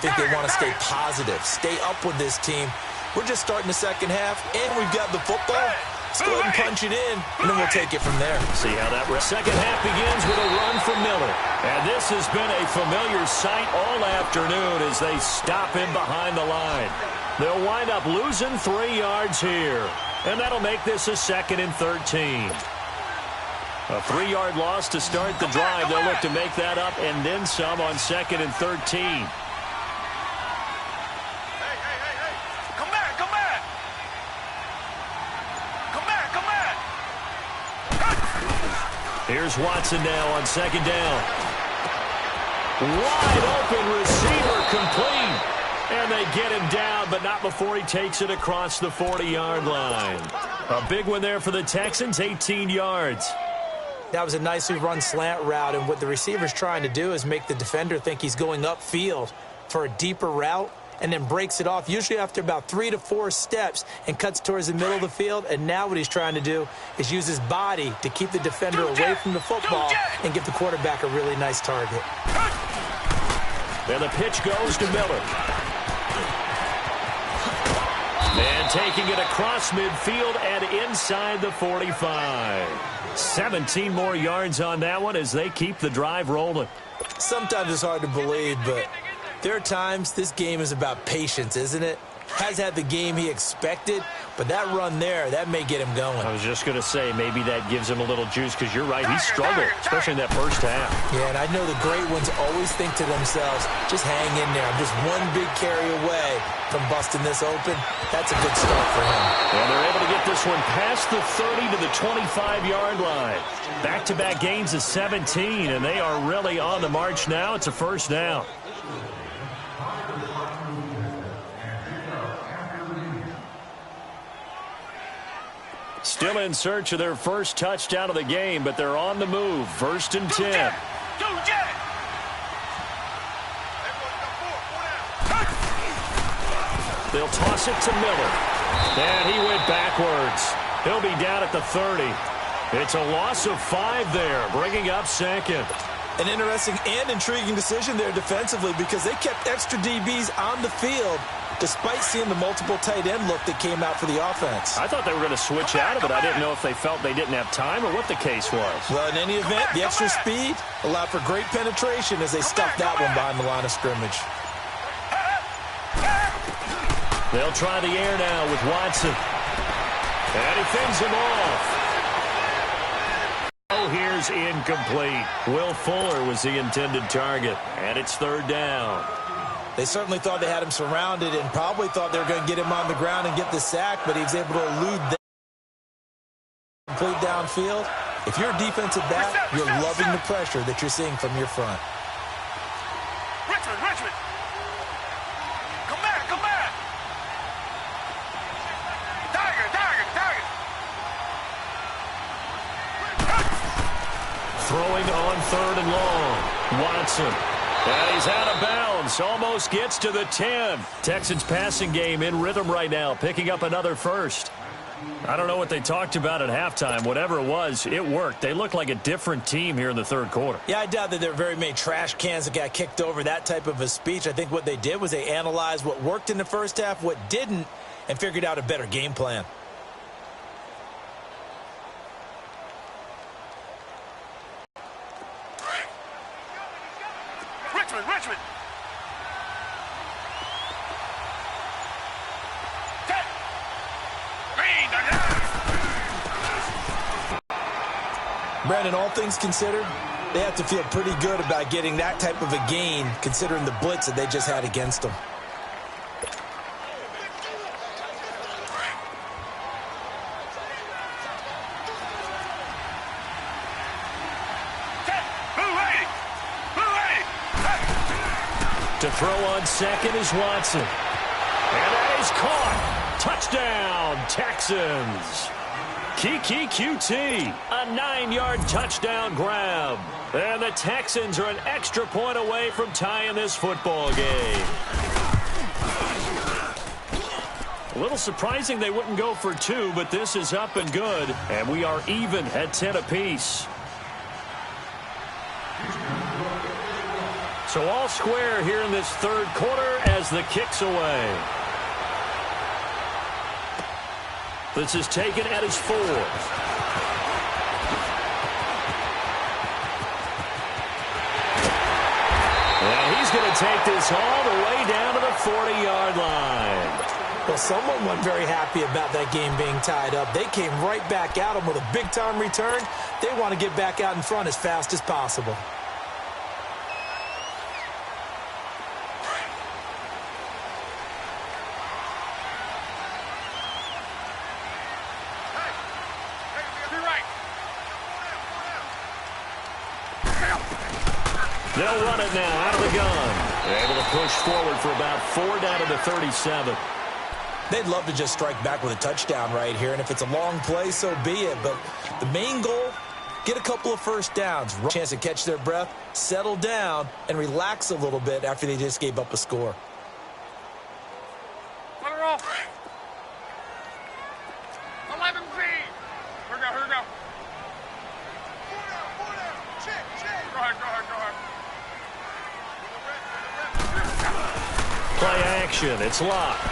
think they want to stay positive, stay up with this team. We're just starting the second half, and we've got the football. Let's go ahead and punch it in, and then we'll take it from there. See how that second half begins with a run from Miller. And this has been a familiar sight all afternoon as they stop him behind the line. They'll wind up losing 3 yards here. And that'll make this a 2nd and 13. A 3-yard loss to start the drive. They'll look to make that up and then some on 2nd and 13. Here's Watson now on 2nd down. Wide open receiver complete. And they get him down, but not before he takes it across the 40-yard line. A big one there for the Texans, 18 yards. That was a nicely run slant route, and what the receiver's trying to do is make the defender think he's going upfield for a deeper route and then breaks it off, usually after about 3 to 4 steps, and cuts towards the middle of the field. And now what he's trying to do is use his body to keep the defender away from the football and give the quarterback a really nice target. And the pitch goes to Miller. And taking it across midfield and inside the 45. 17 more yards on that one as they keep the drive rolling. Sometimes it's hard to believe, but there are times this game is about patience, isn't it? Has had the game he expected, but that run there, that may get him going. I was just going to say, maybe that gives him a little juice because you're right, he struggled, especially in that first half. Yeah, and I know the great ones always think to themselves, just hang in there. I'm just one big carry away from busting this open. That's a good start for him. And they're able to get this one past the 30 to the 25-yard line. Back-to-back gains of 17, and they are really on the march now. It's a first down. Still in search of their first touchdown of the game, but they're on the move. 1st and 10. They'll toss it to Miller. And he went backwards. He'll be down at the 30. It's a loss of 5 there, bringing up 2nd. An interesting and intriguing decision there defensively because they kept extra DBs on the field despite seeing the multiple tight end look that came out for the offense. I thought they were going to switch out of it. I didn't know if they felt they didn't have time or what the case was. Well, in any event, the extra speed allowed for great penetration as they stuffed that one behind the line of scrimmage. They'll try the air now with Watson. And he fends him off. Oh, here's incomplete. Will Fuller was the intended target. And it's 3rd down. They certainly thought they had him surrounded and probably thought they were going to get him on the ground and get the sack, but he was able to elude that complete downfield. If you're a defensive back, you're loving the pressure that you're seeing from your front. Richmond. Come back. Tiger. Throwing on 3rd and long. Watson. And he's out of bounds. Almost gets to the 10. Texans passing game in rhythm right now, picking up another first. I don't know what they talked about at halftime. Whatever it was, it worked. They look like a different team here in the 3rd quarter. Yeah, I doubt that there are very many trash cans that got kicked over, that type of a speech. I think what they did was they analyzed what worked in the first half, what didn't, and figured out a better game plan. Richmond. Brandon, all things considered, they have to feel pretty good about getting that type of a gain considering the blitz that they just had against them. To throw on 2nd is Watson. And that is caught. Touchdown, Texans. Kiki QT, a 9-yard touchdown grab. And the Texans are an extra point away from tying this football game. A little surprising they wouldn't go for 2, but this is up and good. And we are even at 10 apiece. So all square here in this third quarter as the kick's away. This is taken at his 4. And he's going to take this all the way down to the 40-yard line. Well, someone wasn't very happy about that game being tied up. They came right back at him with a big-time return. They want to get back out in front as fast as possible. They'll run it now out of the gun. They're able to push forward for about 4 down to the 37. They'd love to just strike back with a touchdown right here, and if it's a long play, so be it. But the main goal, get a couple of first downs, chance to catch their breath, settle down, and relax a little bit after they just gave up a score. Put her off. 11 feet. Here we go, here we go. 4 down. Check. Go ahead. Play action. It's locked.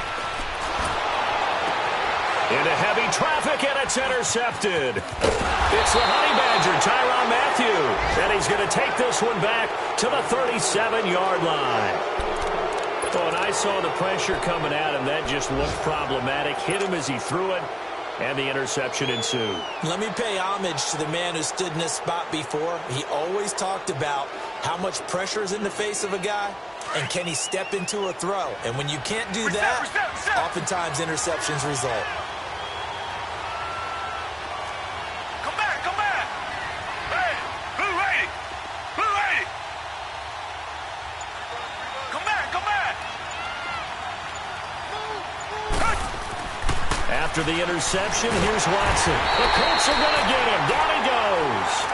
Into heavy traffic, and it's intercepted. It's the Honey Badger, Tyrann Mathieu. And he's going to take this one back to the 37-yard line. Oh, and I saw the pressure coming at him. That just looked problematic. Hit him as he threw it, and the interception ensued. Let me pay homage to the man who stood in this spot before. He always talked about how much pressure is in the face of a guy, and can he step into a throw. And when you can't do that, oftentimes interceptions result. Come back. Hey, blue lady. Come back. After the interception, here's Watson. The Colts are going to get him. Down he goes.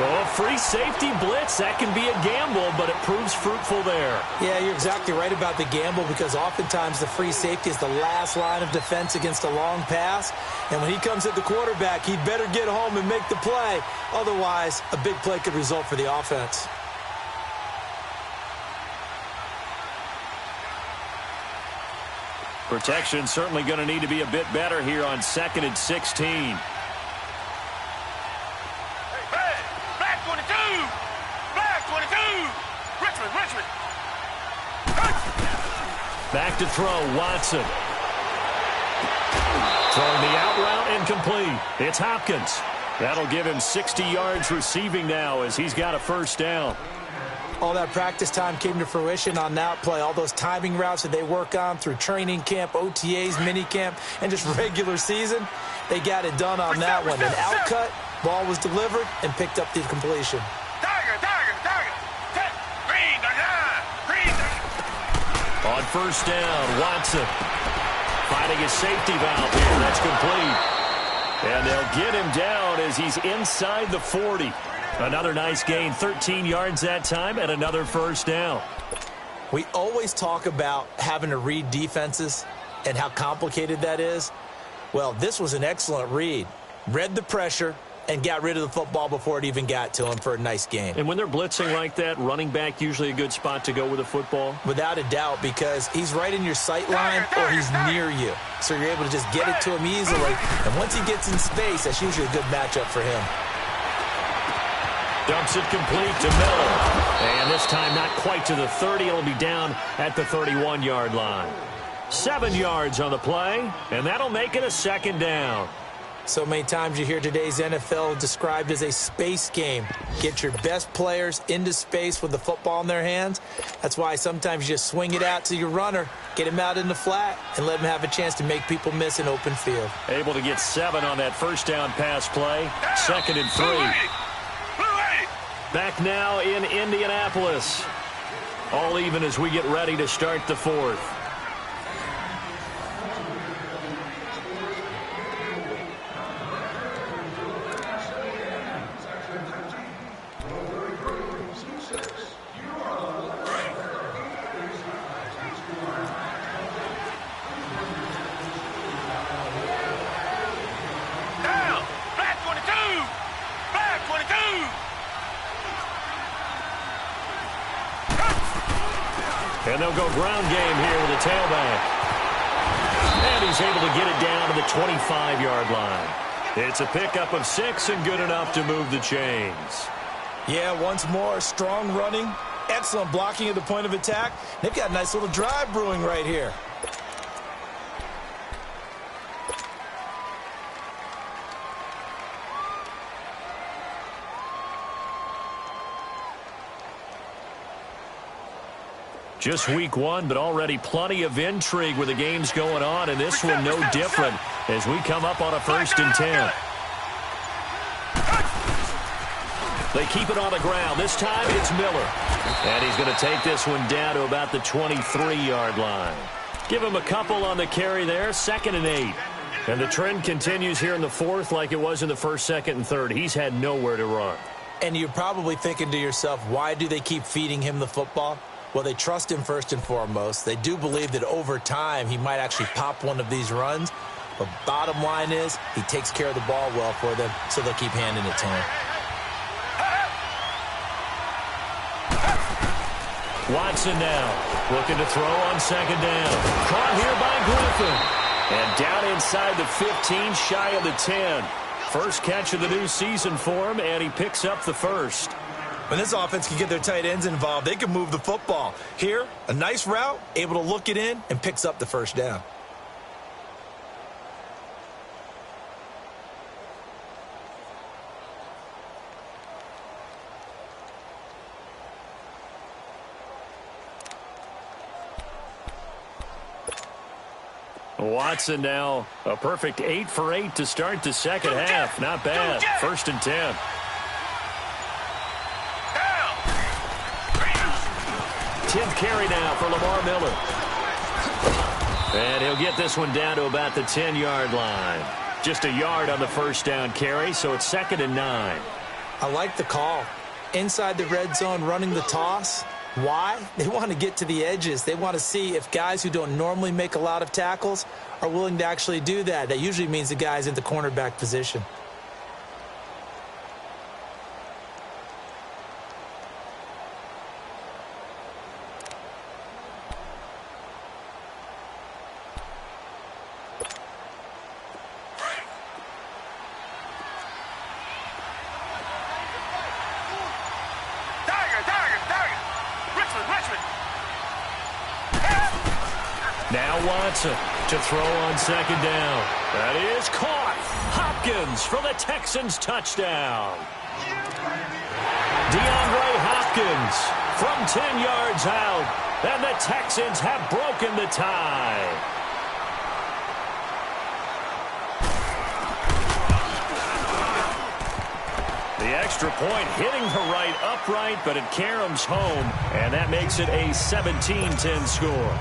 Oh, free safety blitz, that can be a gamble, but it proves fruitful there. Yeah, you're exactly right about the gamble, because oftentimes the free safety is the last line of defense against a long pass. And when he comes at the quarterback, he'd better get home and make the play. Otherwise, a big play could result for the offense. Protection certainly going to need to be a bit better here on 2nd and 16. Richmond. Back to throw, Watson. Throwing the out route incomplete. It's Hopkins. That'll give him 60 yards receiving now as he's got a first down. All that practice time came to fruition on that play. All those timing routes that they work on through training camp, OTAs, minicamp, and just regular season, they got it done on that one. An outcut, ball was delivered, and picked up the completion. On first down, Watson finding his safety valve here. That's complete. And they'll get him down as he's inside the 40. Another nice gain, 13 yards that time, and another first down. We always talk about having to read defenses and how complicated that is. Well, this was an excellent read. Read the pressure and got rid of the football before it even got to him for a nice gain. And when they're blitzing like that, running back usually a good spot to go with the football? Without a doubt, because he's right in your sight line or he's near you. So you're able to just get it to him easily. And once he gets in space, that's usually a good matchup for him. Dumps it complete to Miller. And this time not quite to the 30. It'll be down at the 31-yard line. 7 yards on the play, and that'll make it a second down. So many times you hear today's NFL described as a space game. Get your best players into space with the football in their hands. That's why sometimes you just swing it out to your runner, get him out in the flat, and let him have a chance to make people miss an open field. Able to get 7 on that first down pass play. 2nd and 3. Back now in Indianapolis. All even as we get ready to start the 4th. And they'll go ground game here with a tailback. And he's able to get it down to the 25-yard line. It's a pickup of 6 and good enough to move the chains. Yeah, once more, strong running, excellent blocking at the point of attack. They've got a nice little drive brewing right here. Just week 1, but already plenty of intrigue with the games going on, and this one no different as we come up on a 1st and 10. They keep it on the ground. This time it's Miller. And he's going to take this one down to about the 23-yard line. Give him a couple on the carry there, 2nd and 8. And the trend continues here in the 4th like it was in the 1st, 2nd, and 3rd. He's had nowhere to run. And you're probably thinking to yourself, why do they keep feeding him the football? Well, they trust him first and foremost. They do believe that over time he might actually pop one of these runs. But bottom line is he takes care of the ball well for them, so they'll keep handing it to him. Watson now looking to throw on 2nd down. Caught here by Griffin. And down inside the 15, shy of the 10. First catch of the new season for him, and he picks up the 1st. When this offense can get their tight ends involved, they can move the football. Here, a nice route, able to look it in, and picks up the 1st down. Watson now a perfect 8 for 8 to start the second half. Not bad. 1st and 10. 10th carry now for Lamar Miller. And he'll get this one down to about the 10-yard line. Just a yard on the 1st down carry, so it's 2nd and 9. I like the call. Inside the red zone, running the toss. Why? They want to get to the edges. They want to see if guys who don't normally make a lot of tackles are willing to actually do that. That usually means the guy's in the cornerback position. Now Watson to throw on 2nd down. That is caught. Hopkins for the Texans touchdown. DeAndre Hopkins from 10 yards out. And the Texans have broken the tie. The extra point hitting the right upright, but it caroms home. And that makes it a 17-10 score.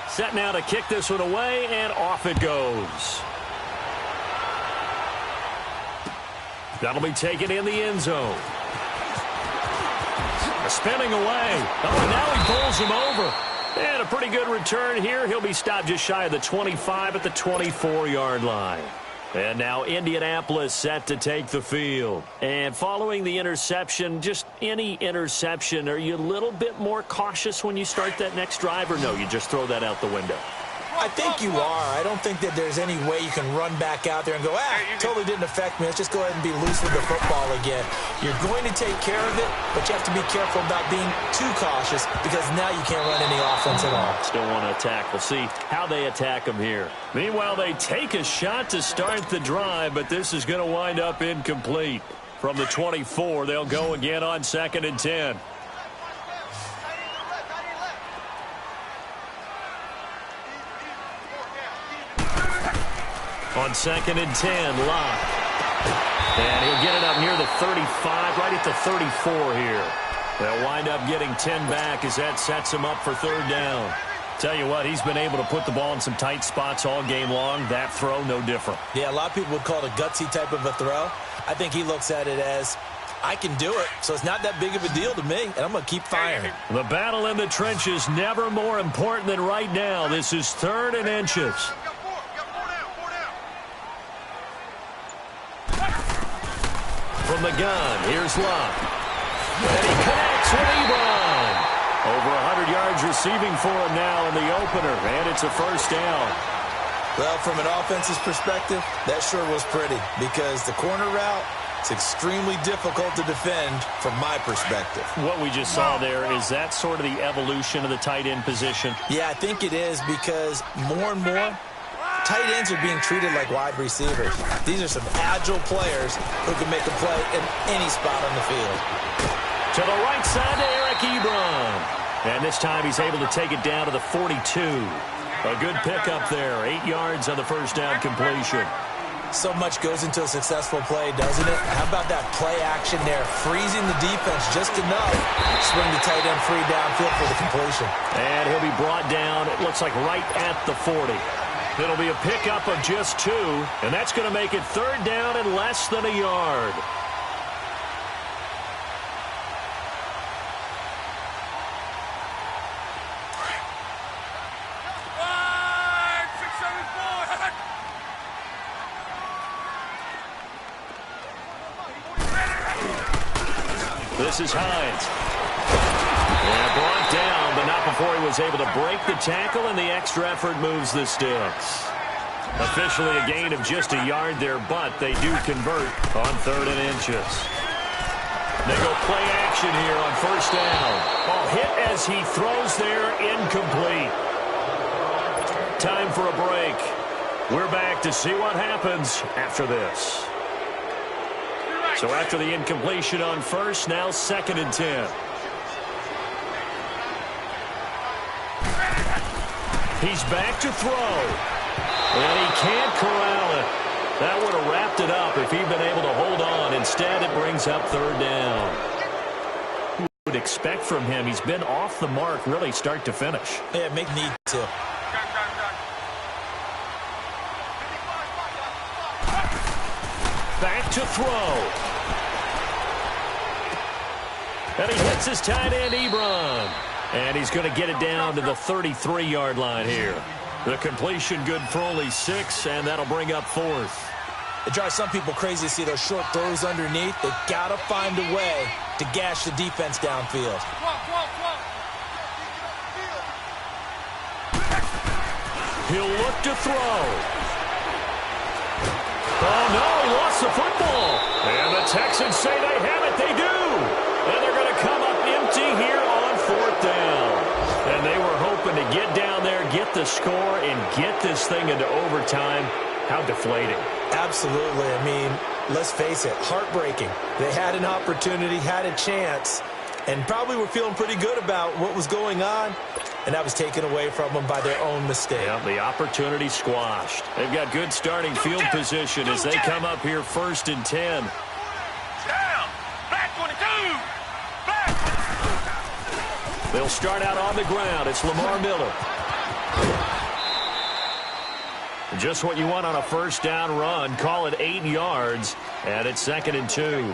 Set now to kick this one away, and off it goes. That'll be taken in the end zone. Spinning away. Oh, and now he pulls him over. And a pretty good return here. He'll be stopped just shy of the 25 at the 24-yard line. And now Indianapolis set to take the field. And following the interception, just any interception, are you a little bit more cautious when you start that next drive, or no, you just throw that out the window? I think you are. I don't think that there's any way you can run back out there and go, totally didn't affect me. Let's just go ahead and be loose with the football again. You're going to take care of it, but you have to be careful about being too cautious because now you can't run any offense at all. Still want to attack. We'll see how they attack them here. Meanwhile, they take a shot to start the drive, but this is going to wind up incomplete. From the 24, they'll go again on 2nd and 10. On 2nd and 10, Locke. And he'll get it up near the 35, right at the 34 here. They'll wind up getting 10 back as that sets him up for 3rd down. Tell you what, he's been able to put the ball in some tight spots all game long. That throw, no different. Yeah, a lot of people would call it a gutsy type of a throw. I think he looks at it as, I can do it, so it's not that big of a deal to me, and I'm going to keep firing. The battle in the trenches never more important than right now. This is 3rd and inches. From the gun, here's Luck. And he connects with Ebron. Over 100 yards receiving for him now in the opener, and it's a first down. Well, from an offense's perspective, that sure was pretty because the corner route, it's extremely difficult to defend from my perspective. What we just saw there, is that sort of the evolution of the tight end position? Yeah, I think it is because more and more, tight ends are being treated like wide receivers. These are some agile players who can make a play in any spot on the field. To the right side to Eric Ebron. And this time he's able to take it down to the 42. A good pickup there. 8 yards on the first down completion. So much goes into a successful play, doesn't it? How about that play action there? Freezing the defense just enough. Swing the tight end free downfield for the completion. And he'll be brought down, it looks like right at the 40. It'll be a pickup of just 2, and that's going to make it third down and less than a yard. This is Hines. And brought down, but not before he was able to break the tackle, and the extra effort moves the sticks. Officially a gain of just a yard there, but they do convert on 3rd and inches. They go play action here on first down. Ball hit as he throws there, incomplete. Time for a break. We're back to see what happens after this. So after the incompletion on first, now 2nd and 10. He's back to throw. And he can't corral it. That would have wrapped it up if he'd been able to hold on. Instead, it brings up 3rd down. Who would expect from him? He's been off the mark really start to finish. Yeah, make need to. Back to throw. And he hits his tight end, Ebron. And he's going to get it down to the 33-yard line here. The completion good for only 6, and that'll bring up 4th. It drives some people crazy to see those short throws underneath. They've got to find a way to gash the defense downfield. He'll look to throw. Oh, no, he lost the football. And the Texans say they have it. They do. And they're going to come up empty here on 4th down. And they were hoping to get down there, get the score, and get this thing into overtime. How deflating. Absolutely. I mean, let's face it, heartbreaking. They had an opportunity, had a chance, and probably were feeling pretty good about what was going on, and that was taken away from them by their own mistake. Yeah, the opportunity squashed. They've got good starting field position as they come up here 1st and 10. Down! Black 22! Black! They'll start out on the ground. It's Lamar Miller. Just what you want on a first down run. Call it 8 yards, and it's 2nd and 2.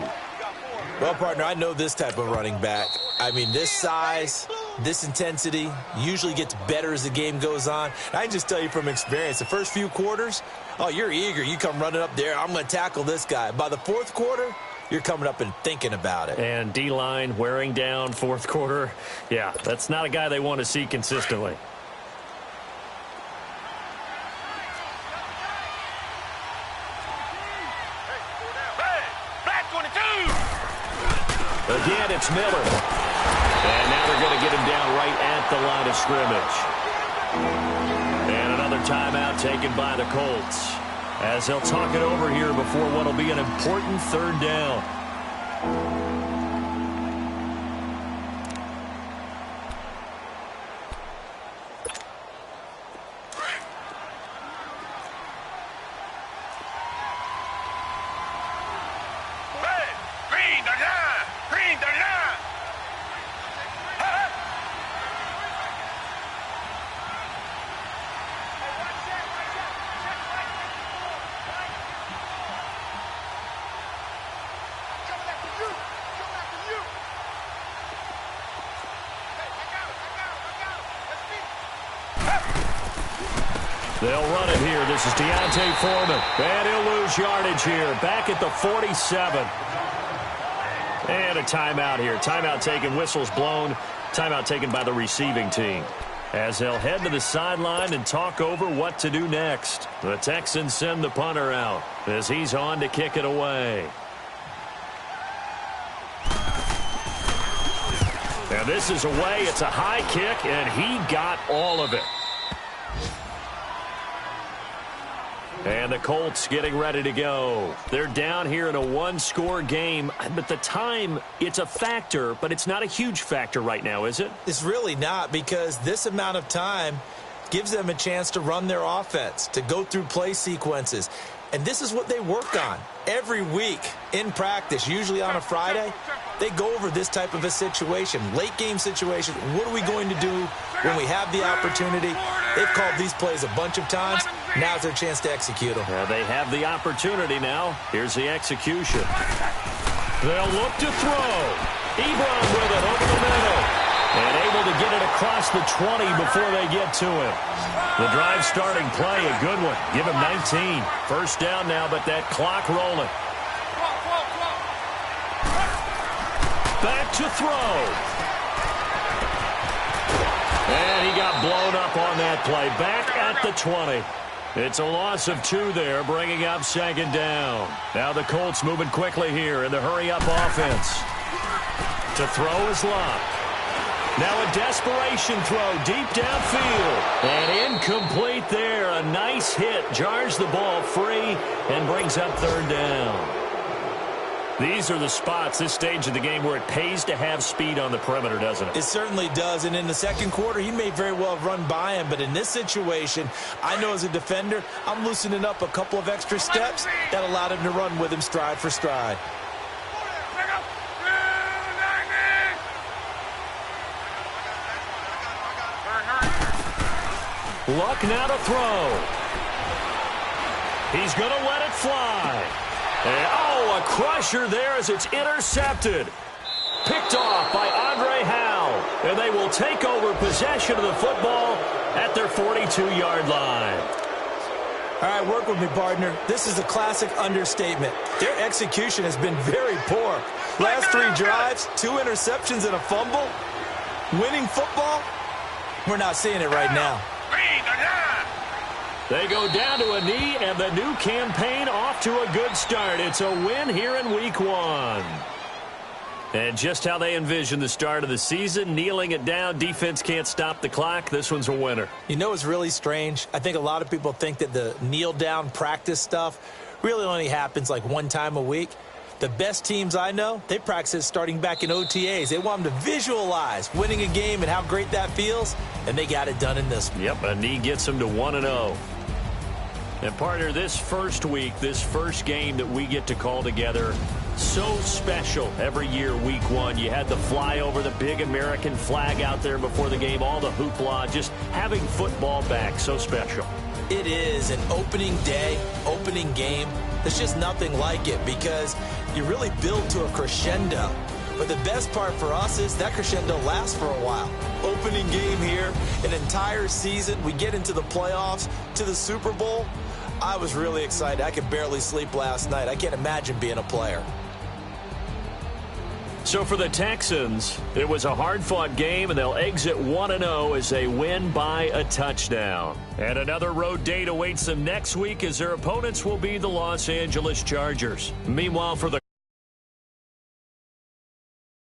Well, partner, I know this type of running back. I mean, this size, this intensity usually gets better as the game goes on. I can just tell you from experience, the first few quarters, oh, you're eager. You come running up there, I'm going to tackle this guy. By the 4th quarter, you're coming up and thinking about it. And D-line wearing down 4th quarter. Yeah, that's not a guy they want to see consistently. Again, it's Miller. And now they're going to get him down right at the line of scrimmage. And another timeout taken by the Colts, as they'll talk it over here before what will be an important 3rd down. They'll run it here. This is Deontay Foreman. And he'll lose yardage here. Back at the 47. And a timeout here. Timeout taken, whistles blown. Timeout taken by the receiving team, as they'll head to the sideline and talk over what to do next. The Texans send the punter out as he's on to kick it away. And this is away. It's a high kick, and he got all of it. And the Colts getting ready to go. They're down here in a one-score game, but the time, it's a factor, but it's not a huge factor right now, is it? It's really not, because this amount of time gives them a chance to run their offense, to go through play sequences. And this is what they work on every week in practice, usually on a Friday. They go over this type of a situation, late game situation. What are we going to do when we have the opportunity? They've called these plays a bunch of times. Now's their chance to execute them. Yeah, they have the opportunity now. Here's the execution. They'll look to throw. Ebron with it over the middle. And able to get it across the 20 before they get to him. The drive starting play, a good one. Give him 19. First down now, but that clock rolling. Back to throw. And he got blown up on that play. Back at the 20. It's a loss of 2 there, bringing up second down. Now the Colts moving quickly here in the hurry-up offense. To throw is Locke. Now a desperation throw deep downfield. And incomplete there. A nice hit. Jars the ball free and brings up third down. These are the spots, this stage of the game, where it pays to have speed on the perimeter, doesn't it? It certainly does. And in the second quarter, he may very well have run by him. But in this situation, I know as a defender, I'm loosening up a couple of extra steps that allowed him to run with him stride for stride. Luck now to throw. He's going to let it fly. And, oh, a crusher there as it's intercepted. Picked off by Andre Howe. And they will take over possession of the football at their 42-yard line. All right, work with me, partner. This is a classic understatement. Their execution has been very poor. Last 3 drives, 2 interceptions and a fumble. Winning football? We're not seeing it right now. They go down to a knee, and the new campaign off to a good start. It's a win here in Week 1. And just how they envision the start of the season, kneeling it down, defense can't stop the clock. This one's a winner. You know what's really strange? I think a lot of people think that the kneel-down practice stuff really only happens like 1 time a week. The best teams I know, they practice it starting back in OTAs. They want them to visualize winning a game and how great that feels, and they got it done in this one. Yep, a knee gets them to 1-0. And, partner, this first week, this first game that we get to call together, so special every year, Week 1. You had the flyover, the big American flag out there before the game, all the hoopla, just having football back, so special. It is an opening day, opening game. There's just nothing like it because you really build to a crescendo. But the best part for us is that crescendo lasts for a while. Opening game here, an entire season. We get into the playoffs, to the Super Bowl. I was really excited. I could barely sleep last night. I can't imagine being a player. So for the Texans, it was a hard-fought game, and they'll exit 1-0 as they win by a touchdown. And another road date awaits them next week as their opponents will be the Los Angeles Chargers. Meanwhile, for the